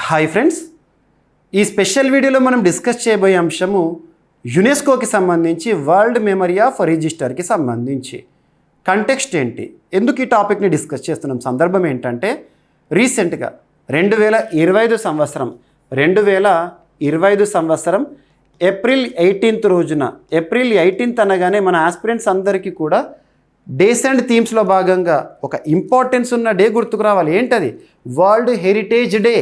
Hi friends, ఈ special వీడియోలో మనం డిస్కస్ చేయబోయే అంశము యునెస్కోకి సంబంధించి వరల్డ్ మెమరీ ఆఫ్ రిజిస్టర్కి సంబంధించి. కంటెక్స్ట్ ఏంటి, ఎందుకు ఈ టాపిక్ని డిస్కస్ చేస్తున్నాం, సందర్భం ఏంటంటే రీసెంట్గా 2025 సంవత్సరం ఏప్రిల్ 18th రోజున, ఏప్రిల్ 18th అనగానే మన ఆస్పిరెంట్స్ అందరికీ కూడా డేస్ అండ్ థీమ్స్లో భాగంగా ఒక ఇంపార్టెన్స్ ఉన్న డే గుర్తుకు రావాలి. ఏంటది? వరల్డ్ హెరిటేజ్ డే,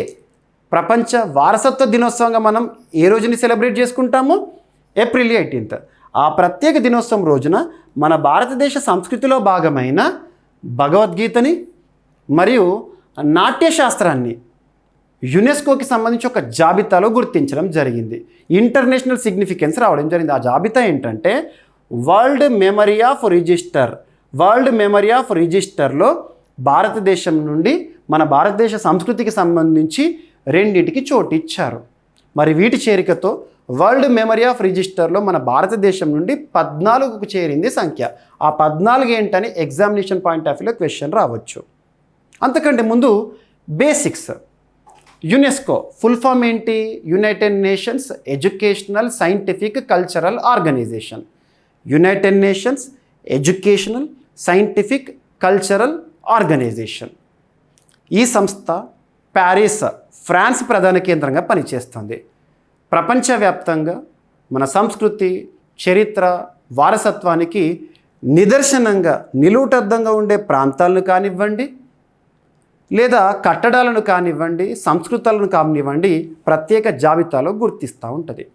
ప్రపంచ వారసత్వ దినోత్సవంగా మనం ఏ రోజుని సెలబ్రేట్ చేసుకుంటాము? April 18th. ఆ ప్రత్యేక దినోత్సవం రోజున మన భారతదేశ సంస్కృతిలో భాగమైన భగవద్గీతని మరియు నాట్యశాస్త్రాన్ని యునెస్కోకి సంబంధించి ఒక జాబితాలో గుర్తించడం జరిగింది. ఇంటర్నేషనల్ సిగ్నిఫికెన్స్ రావడం జరిగింది. ఆ జాబితా ఏంటంటే world memory of register. World memory of రిజిస్టర్లో భారతదేశం నుండి మన భారతదేశ సంస్కృతికి సంబంధించి రెండింటికి చోటు ఇచ్చారు. మరి వీటి చేరికతో వరల్డ్ మెమరీ ఆఫ్ రిజిస్టర్లో మన భారతదేశం నుండి 14కు చేరింది సంఖ్య. ఆ 14 ఏంటని ఎగ్జామినేషన్ పాయింట్ ఆఫ్ వ్యూలో క్వశ్చన్ రావచ్చు. అంతకంటే ముందు బేసిక్స్. యునెస్కో ఫుల్ ఫామ్ ఏంటి? United Nations Educational Scientific Cultural Organization. United Nations Educational Scientific Cultural Organization. ఈ సంస్థ ప్యారిస్, ఫ్రాన్స్ ప్రధాన కేంద్రంగా పనిచేస్తుంది. ప్రపంచవ్యాప్తంగా మన సంస్కృతి, చరిత్ర, వారసత్వానికి నిదర్శనంగా నిలువుటద్దంగా ఉండే ప్రాంతాలను కానివ్వండి, లేదా కట్టడాలను కానివ్వండి, సంస్కృతులను కానివ్వండి, ప్రత్యేక జాబితాలో గుర్తిస్తూ ఉంటుంది.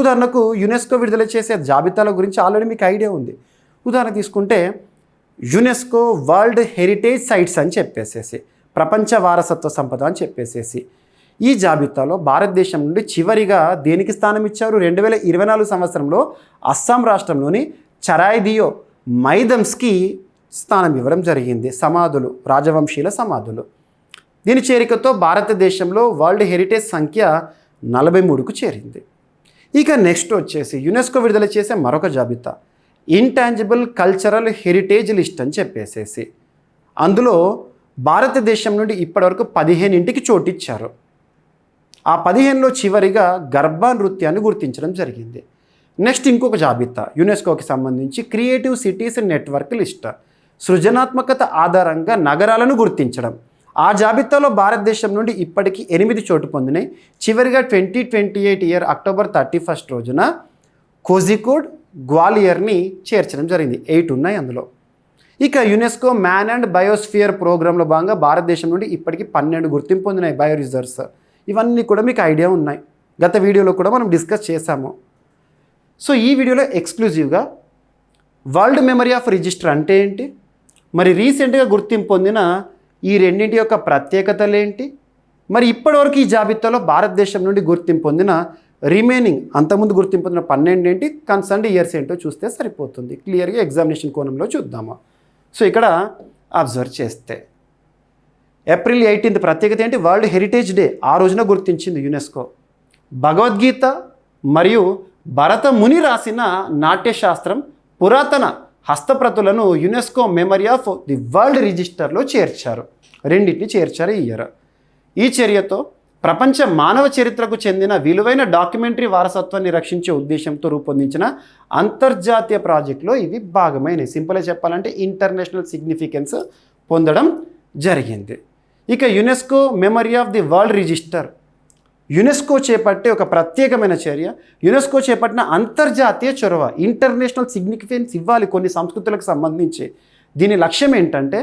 ఉదాహరణకు యునెస్కో విడుదల చేసే జాబితాల గురించి ఆల్రెడీ మీకు ఐడియా ఉంది. ఉదాహరణ తీసుకుంటే యునెస్కో వరల్డ్ హెరిటేజ్ సైట్స్ అని చెప్పేసేసి, ప్రపంచ వారసత్వ సంపద అని చెప్పేసేసి ఈ జాబితాలో భారతదేశం నుండి చివరిగా దేనికి స్థానం ఇచ్చారు? 2024 సంవత్సరంలో అస్సాం రాష్ట్రంలోని చరాయిదియో మైదమ్స్కి స్థానం ఇవ్వడం జరిగింది. సమాధులు, రాజవంశీయుల సమాధులు. దీని చేరికతో భారతదేశంలో వరల్డ్ హెరిటేజ్ సంఖ్య 43కు చేరింది. ఇక నెక్స్ట్ వచ్చేసి యునెస్కో విడుదల చేసే మరొక జాబితా ఇంటాంజిబుల్ కల్చరల్ హెరిటేజ్ లిస్ట్ అని చెప్పేసేసి, అందులో భారతదేశం నుండి ఇప్పటివరకు 15కి చోటిచ్చారు. ఆ 15లో చివరిగా గర్భా నృత్యాన్ని గుర్తించడం జరిగింది. నెక్స్ట్ ఇంకొక జాబితా యునెస్కోకి సంబంధించి క్రియేటివ్ సిటీస్ నెట్వర్క్ లిస్ట్, సృజనాత్మకత ఆధారంగా నగరాలను గుర్తించడం. ఆ జాబితాలో భారతదేశం నుండి ఇప్పటికీ 8 చోటు పొందినాయి. చివరిగా 2028 అక్టోబర్ 31 రోజున కోజికోడ్, గ్వాలియర్ని చేర్చడం జరిగింది. 8 ఉన్నాయి అందులో. ఇక యునెస్కో మ్యాన్ అండ్ బయోస్ఫియర్ ప్రోగ్రాంలో భాగంగా భారతదేశం నుండి ఇప్పటికీ 12 గుర్తింపు పొందినాయి బయో రిజర్వ్స్. ఇవన్నీ కూడా మీకు ఐడియా ఉన్నాయి, గత వీడియోలో కూడా మనం డిస్కస్ చేశాము. సో ఈ వీడియోలో ఎక్స్క్లూజివ్గా వరల్డ్ మెమరీ ఆఫ్ రిజిస్టర్ అంటే ఏంటి, మరి రీసెంట్గా గుర్తింపు పొందిన ఈ రెండింటి యొక్క ప్రత్యేకతలు ఏంటి, మరి ఇప్పటివరకు ఈ జాబితాలో భారతదేశం నుండి గుర్తింపు పొందిన రిమైనింగ్ అంతకుముందు గుర్తింపు పొందిన 12 ఏంటి, కన్సర్న్డ్ ఇయర్స్ ఏంటో చూస్తే సరిపోతుంది. క్లియర్గా ఎగ్జామినేషన్ కోణంలో చూద్దాము. సో ఇక్కడ అబ్జర్వ్ చేస్తే ఏప్రిల్ 18 ప్రత్యేకత ఏంటి? World heritage day. ఆ రోజున గుర్తించింది యునెస్కో. భగవద్గీత మరియు భరత ముని రాసిన నాట్యశాస్త్రం పురాతన హస్తప్రతులను UNESCO memory of the world రిజిస్టర్లో చేర్చారు. రెండింటిని చేర్చారు ఈ ఇయర్. ఈ చర్యతో ప్రపంచ మానవ చరిత్రకు చెందిన విలువైన డాక్యుమెంటరీ వారసత్వాన్ని రక్షించే ఉద్దేశంతో రూపొందించిన అంతర్జాతీయ ప్రాజెక్టులో ఇవి భాగమైనవి. సింపుల్గా చెప్పాలంటే ఇంటర్నేషనల్ సిగ్నిఫికెన్స్ పొందడం జరిగింది. ఇక UNESCO memory of the world register, UNESCO చేపట్టే ఒక ప్రత్యేకమైన చర్య. యునెస్కో చేపట్టిన అంతర్జాతీయ చొరవ, ఇంటర్నేషనల్ సిగ్నిఫికెన్స్ ఇవ్వాలి కొన్ని సంస్కృతులకు సంబంధించి. దీని లక్ష్యం ఏంటంటే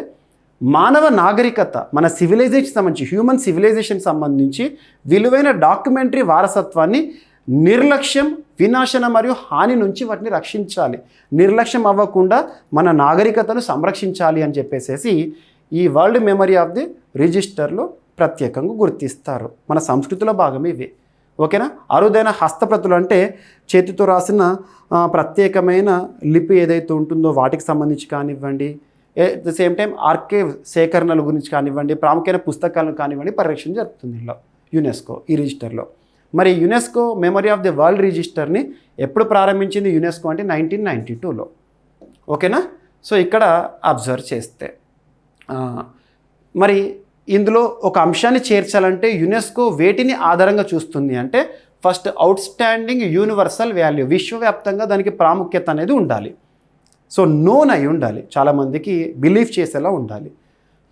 మానవ నాగరికత, మన సివిలైజేషన్ సంబంధించి, హ్యూమన్ సివిలైజేషన్ సంబంధించి విలువైన డాక్యుమెంటరీ వారసత్వాన్ని నిర్లక్ష్యం, వినాశనం మరియు హాని నుంచి వాటిని రక్షించాలి. నిర్లక్ష్యం అవ్వకుండా మన నాగరికతను సంరక్షించాలి అని చెప్పేసి ఈ వరల్డ్ మెమరీ ఆఫ్ ది రిజిస్టర్లో ప్రత్యేకంగా గుర్తిస్తారు. మన సంస్కృతిలో భాగం ఇవి. ఓకేనా? అరుదైన హస్తప్రతులు అంటే చేతితో రాసిన ప్రత్యేకమైన లిపి ఏదైతే ఉంటుందో వాటికి సంబంధించి కానివ్వండి, at the same time archive సేకరణల గురించి కానివ్వండి, ప్రాముఖ్యమైన పుస్తకాలను కానివ్వండి పరిరక్షణ జరుపుతుంది ఇలా యునెస్కో ఈ రిజిస్టర్లో. మరి UNESCO memory of the world రిజిస్టర్ని ఎప్పుడు ప్రారంభించింది యునెస్కో అంటే 1992లో. ఓకేనా? సో ఇక్కడ అబ్జర్వ్ చేస్తే మరి ఇందులో ఒక అంశాన్ని చేర్చాలంటే యునెస్కో వేటిని ఆధారంగా చూస్తుంది అంటే first out standing universal value, విశ్వవ్యాప్తంగా దానికి ప్రాముఖ్యత అనేది ఉండాలి. సో నోన్ అయి ఉండాలి, చాలామందికి బిలీవ్ చేసేలా ఉండాలి.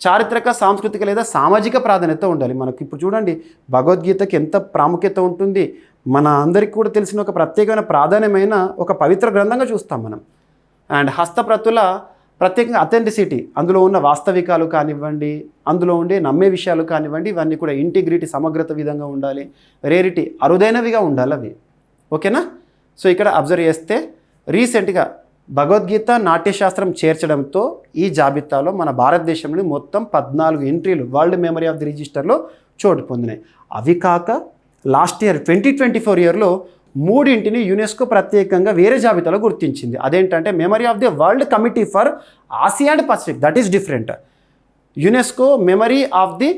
చారిత్రక, సాంస్కృతిక లేదా సామాజిక ప్రాధాన్యత ఉండాలి. మనకు ఇప్పుడు చూడండి భగవద్గీతకి ఎంత ప్రాముఖ్యత ఉంటుంది, మన అందరికీ కూడా తెలిసిన ఒక ప్రత్యేకమైన ప్రాధాన్యమైన ఒక పవిత్ర గ్రంథంగా చూస్తాం మనం. అండ్ హస్తప్రతుల ప్రత్యేకంగా అథెంటిసిటీ, అందులో ఉన్న వాస్తవికాలు కానివ్వండి, అందులో ఉండే నమ్మే విషయాలు కానివ్వండి, ఇవన్నీ కూడా ఇంటిగ్రిటీ, సమగ్రత విధంగా ఉండాలి. రేరిటీ, అరుదైనవిగా ఉండాలి అవి. ఓకేనా? సో ఇక్కడ అబ్జర్వ్ చేస్తే రీసెంట్గా భగవద్గీత నాట్యశాస్త్రం చేర్చడంతో ఈ జాబితాలో మన భారతదేశంలో మొత్తం 14 ఎంట్రీలు వరల్డ్ మెమరీ ఆఫ్ ది రిజిస్టర్లో చోటు పొందినాయి. అవి కాక లాస్ట్ ఇయర్ 2024 ఇయర్లో 3 యునెస్కో ప్రత్యేకంగా వేరే జాబితాలో గుర్తించింది. అదేంటంటే memory of the world committee for Asia and Pacific, that is different. UNESCO memory of the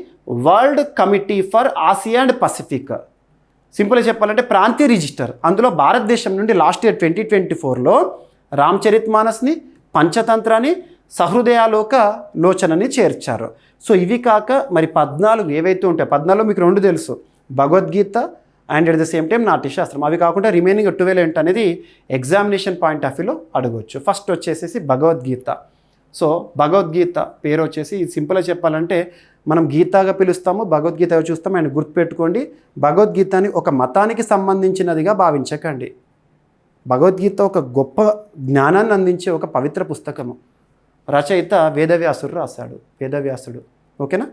world committee for Asia and Pacific, సింపుల్గా చెప్పాలంటే ప్రాంతీయ రిజిస్టర్. అందులో భారతదేశం నుండి లాస్ట్ ఇయర్ 2024లో రామచరితమానస్ని, పంచతంత్రాన్ని, సహృదయాలోక లోచనని చేర్చారు. సో ఇవి కాక మరి 14 ఏవైతే ఉంటాయో, 14లో మీకు 2 తెలుసు, Bhagavad Gita and at the same time Natyashastra. అవి కాకుండా రిమైనింగ్ 12 ఏంటి అనేది ఎగ్జామినేషన్ పాయింట్ ఆఫ్ వ్యూలో అడగవచ్చు. ఫస్ట్ వచ్చేసి భగవద్గీత. సో భగవద్గీత పేరు వచ్చేసి సింపుల్గా చెప్పాలంటే మనం గీతాగా పిలుస్తాము, భగవద్గీత చూస్తాము. అండ్ గుర్తుపెట్టుకోండి, భగవద్గీతని ఒక మతానికి సంబంధించినదిగా భావించకండి. భగవద్గీత ఒక గొప్ప జ్ఞానాన్ని అందించే ఒక పవిత్ర పుస్తకము. రచయిత వేదవ్యాసుడు రాశాడు, వేదవ్యాసుడు. ఓకేనా?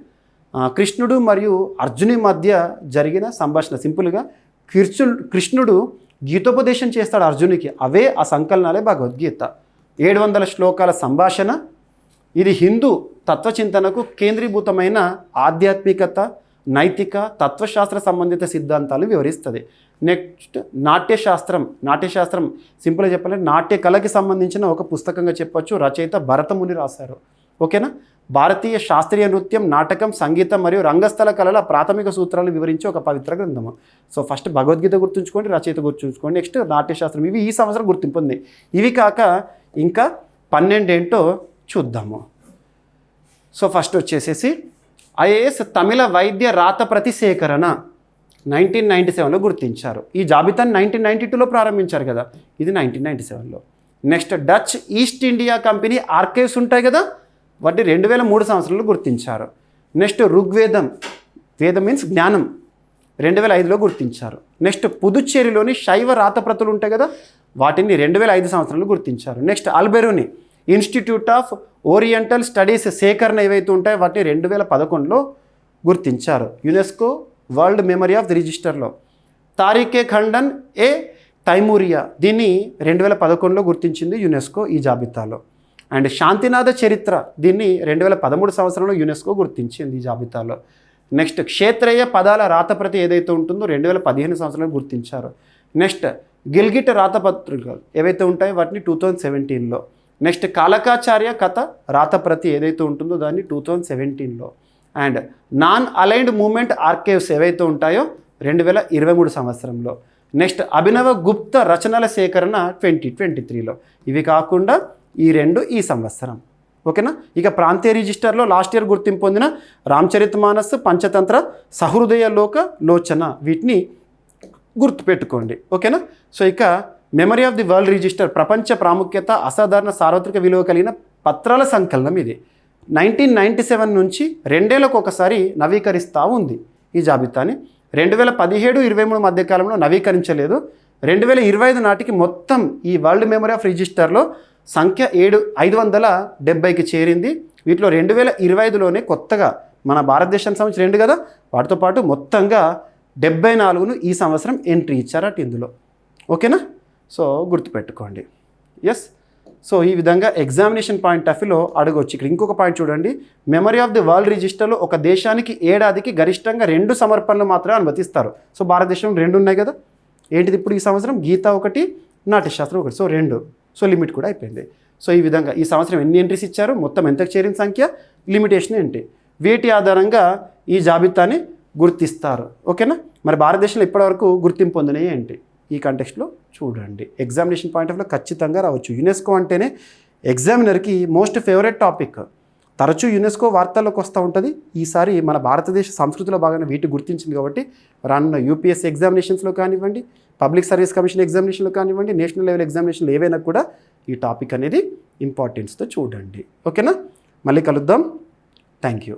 కృష్ణుడు మరియు అర్జుని మధ్య జరిగిన సంభాషణ. సింపుల్గా కృష్ణుడు గీతోపదేశం చేస్తాడు అర్జునికి, అవే ఆ సంకలనాలే భగవద్గీత. 700 శ్లోకాల సంభాషణ. ఇది హిందూ తత్వచింతనకు కేంద్రీభూతమైన ఆధ్యాత్మికత, నైతిక, తత్వశాస్త్ర సంబంధిత సిద్ధాంతాలు వివరిస్తుంది. నెక్స్ట్ నాట్యశాస్త్రం సింపుల్గా చెప్పాలంటే నాట్య కళకి సంబంధించిన ఒక పుస్తకంగా చెప్పొచ్చు. రచయిత భరతముని రాశారు. ఓకేనా? భారతీయ శాస్త్రీయ నృత్యం, నాటకం, సంగీతం మరియు రంగస్థల కళల ప్రాథమిక సూత్రాలు వివరించే ఒక పవిత్ర గ్రంథము. సో ఫస్ట్ భగవద్గీత గుర్తుంచుకోండి, రచయిత గుర్తుంచుకోండి. నెక్స్ట్ నాట్యశాస్త్రం. ఇవి ఈ సంవత్సరం గుర్తింపు ఉంది. ఇవి కాక ఇంకా 12 ఏంటో చూద్దాము. సో ఫస్ట్ వచ్చేసేసి ఐఏఎస్ తమిళ వైద్య రాతప్రతి సేకరణ 1997లో గుర్తించారు. ఈ జాబితాను 1992లో ప్రారంభించారు కదా, ఇది 1997లో. Next Dutch East India company archives ఉంటాయి కదా, వాటిని 2003 సంవత్సరంలో గుర్తించారు. నెక్స్ట్ ఋగ్వేదం, వేదం మీన్స్ జ్ఞానం, 2005లో గుర్తించారు. నెక్స్ట్ పుదుచ్చేరిలోని శైవ రాతప్రతులు ఉంటాయి కదా, వాటిని 2005 సంవత్సరంలో గుర్తించారు. Next Alberuni institute of oriental studies సేకరణ ఏవైతే ఉంటాయో వాటిని 2011లో గుర్తించారు UNESCO world memory of the రిజిస్టర్లో. తారిఖే ఖండన్ ఏ తైమూరియా, దీన్ని 2011లో గుర్తించింది యునెస్కో ఈ జాబితాలో. అండ్ శాంతినాథ చరిత్ర, దీన్ని 2013 సంవత్సరంలో యునెస్కో గుర్తించింది ఈ జాబితాలో. నెక్స్ట్ క్షేత్రయ పదాల రాతప్రతి ఏదైతే ఉంటుందో 2015 సంవత్సరంలో గుర్తించారు. నెక్స్ట్ గిల్గిట్ రాతపత్రికలు ఏవైతే ఉంటాయో వాటిని 2017లో. నెక్స్ట్ కాలకాచార్య కథ రాతప్రతి ఏదైతే ఉంటుందో దాన్ని 2017లో. And non aligned movement archives ఏవైతే ఉంటాయో 2023 సంవత్సరంలో. నెక్స్ట్ అభినవ గుప్త రచనల సేకరణ 2023లో. ఇవి కాకుండా ఈ 2 ఈ సంవత్సరం. ఓకేనా? ఇక ప్రాంతీయ రిజిస్టర్లో లాస్ట్ ఇయర్ గుర్తింపు పొందిన రామచరితమానస్, పంచతంత్ర, సహృదయలోక లోచన, వీటిని గుర్తుపెట్టుకోండి. ఓకేనా? సో ఇక memory of the world register ప్రపంచ ప్రాముఖ్యత, అసాధారణ సార్వత్రిక విలువ కలిగిన పత్రాల సంకలనం ఇది. 1997 నుంచి 2 ఏళ్లకు ఒకసారి నవీకరిస్తూ ఉంది ఈ జాబితాని. 2017-23 మధ్యకాలంలో నవీకరించలేదు. 2025 నాటికి మొత్తం ఈ వరల్డ్ మెమరీ ఆఫ్ రిజిస్టర్లో సంఖ్య 570కి చేరింది. వీటిలో 2025లోనే కొత్తగా మన భారతదేశానికి సంబంధించి 2 కదా, వాటితో పాటు మొత్తంగా 74ను ఈ సంవత్సరం ఎంట్రీ ఇచ్చారట ఇందులో. ఓకేనా? సో గుర్తుపెట్టుకోండి. ఎస్. సో ఈ విధంగా ఎగ్జామినేషన్ పాయింట్ ఆఫ్ వ్యూలో అడగవచ్చు. ఇక్కడ ఇంకొక పాయింట్ చూడండి, మెమరీ ఆఫ్ ది వరల్డ్ రిజిస్టర్లో ఒక దేశానికి ఏడాదికి గరిష్టంగా 2 సమర్పణలు మాత్రమే అనుమతిస్తారు. సో భారతదేశంలో 2 ఉన్నాయి కదా, ఏంటిది ఇప్పుడు ఈ సంవత్సరం? గీత 1, నాట్యశాస్త్రం 1. సో 2. సో లిమిట్ కూడా అయిపోయింది. సో ఈ విధంగా ఈ సంవత్సరం ఎన్ని ఎంట్రీస్ ఇచ్చారు, మొత్తం ఎంతకు చేరిన సంఖ్య, లిమిటేషన్ ఏంటి, వీటి ఆధారంగా ఈ జాబితాని గుర్తిస్తారు. ఓకేనా? మరి భారతదేశంలో ఇప్పటివరకు గుర్తింపు పొందినవి ఏంటి ఈ కంటెక్స్ట్లో చూడండి. ఎగ్జామినేషన్ పాయింట్ ఆఫ్ వ్యూలో ఖచ్చితంగా రావచ్చు. యునెస్కో అంటేనే ఎగ్జామినర్కి మోస్ట్ ఫేవరెట్ టాపిక్. తరచూ యునెస్కో వార్తల్లోకి వస్తూ ఉంటుంది. ఈసారి మన భారతదేశ సంస్కృతిలో భాగంగా వీటి గుర్తించింది కాబట్టి రానున్న యూపీఎస్సీ ఎగ్జామినేషన్స్లో కానివ్వండి, పబ్లిక్ సర్వీస్ కమిషన్ ఎగ్జామినేషన్లో కానివ్వండి, నేషనల్ లెవెల్ ఎగ్జామినేషన్లు ఏవైనా కూడా ఈ టాపిక్ అనేది ఇంపార్టెన్స్తో చూడండి. ఓకేనా? మళ్ళీ కలుద్దాం. Thank you.